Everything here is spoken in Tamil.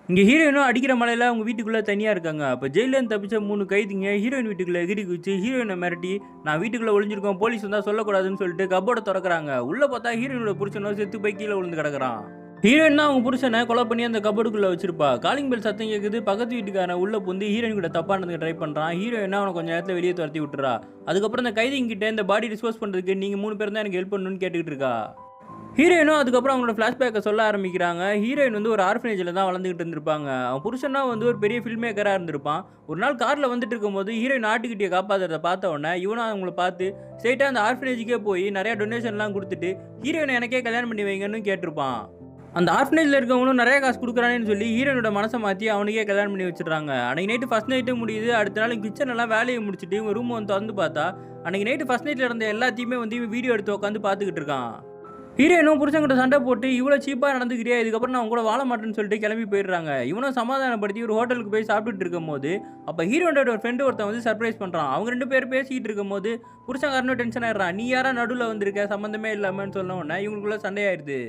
இங்க ஹீரோயினும் அடிக்கிற மழையில அவங்க வீட்டுக்குள்ள தனியா இருக்காங்க. அப்ப ஜெயில்லேருந்து தப்பிச்ச 3 கைதிங்க ஹீரோயின் வீட்டுக்குள்ள எகிறி குதிச்சு ஹீரோயின மிரட்டி, "நான் வீட்டுக்குள்ள ஒளிஞ்சிருக்கோம். போலீஸ் வந்தா சொல்லக்கூடாதுன்னு" சொல்லிட்டு கப்போர்ட தொறக்குறாங்க. உள்ள பார்த்தா ஹீரோயினோட புருஷனும் செத்து போய் கீழ விழுந்து கிடக்குறான். ஹீரோயின் தான் அவங்க புருஷன கொலை பண்ணி அந்த கப்போர்டுக்குள்ள வச்சிருப்பா. காலிங் பெல் சத்தம் கேக்குது. பக்கத்து வீட்டுக்காரன் உள்ள புகுந்து ஹீரோயின் கூட தப்பா நடந்துக்க ட்ரை பண்றான். ஹீரோயின் அவன கொஞ்ச நேரத்துல வெளிய துரத்தி விட்டுறா. அதுக்கப்புறம் இந்த கைதிங்க கிட்ட இந்த பாடி டிஸ்போஸ் பண்றதுக்கு நீங்க 3 பேரும் தான் எனக்கு ஹெல்ப் பண்ணணும்னு கேட்டுக்கிட்டு இருக்கா. ஹீரோயினும் அதுக்கப்புறம் அவங்களோட ஃப்ளாஷ்பேக்கை சொல்ல ஆரம்பிக்கிறாங்க. ஹீரோயின் வந்து ஒரு ஆர்ஃபனேஜில தான் வளர்ந்துகிட்டு இருந்திருப்பாங்க. அவன் புருஷனா வந்து ஒரு பெரிய ஃபில்ம் மேக்கரா இருந்திருப்பான். ஒரு நாள் கார்ல வந்துட்டு இருக்கும்போது ஹீரோயின் ஆட்டுக்குட்டிய காப்பாத்துறத பார்த்த உடனே இவனும் அவங்கள பார்த்து ஸ்ட்ரெயிட்டா அந்த ஆர்ஃபனேஜுக்கே போய் நிறைய டொனேஷன்லாம் குடுத்துட்டு ஹீரோயினை எனக்கே கல்யாணம் பண்ணி வைங்கன்னு கேட்டிருப்பான். அந்த ஆர்ஃபனேஜ்ல இருக்கவங்களும் நிறைய காசு குடுக்குறானேன்னு சொல்லி ஹீரோயினோட மனசை மாத்தி அவனுக்கே கல்யாணம் பண்ணி வச்சிடுறாங்க. அன்னைக்கு நைட்டு ஃபர்ஸ்ட் நைட்டு முடியுது. அடுத்த நாள் கிச்சன் எல்லாம் வேலையை முடிச்சுட்டு இவன் ரூம் வந்து திறந்து பார்த்தா அன்னைக்கு நைட்டு ஃபர்ஸ்ட் நைட்ல இருந்த எல்லாத்தையுமே வந்து இவன் வீடியோ எடுத்து உட்காந்து பார்த்துக்கிட்டு இருக்கான். ஹீரோயினும் புருஷன்கிட்ட சண்டை போட்டு இவ்வளோ சீப்பாக நடந்துக்கிறியா, இதுக்கப்புறம் நான் உன் கூட வாழ மாட்டேன்னு சொல்லிட்டு கிளம்பி போயிடுறாங்க. இவனும் சமாதானப்படுத்தி ஒரு ஹோட்டலுக்கு போய் சாப்பிட்டுட்டு இருக்கும்போது அப்போ ஹீரோனோட ஒரு ஃப்ரெண்டு ஒருத்தன் வந்து சர்ப்ரைஸ் பண்ணுறான். அவங்க 2 பேரும் பேசிக்கிட்டு இருக்கும்போது புருஷன்காரனும் டென்ஷன் ஆயிடுறான். நீ யாரா நடுவில் வந்திருக்க சம்மந்தமே இல்லாமன்னு சொன்ன உடனே இவங்களுக்குள்ள சண்டையாயிருது.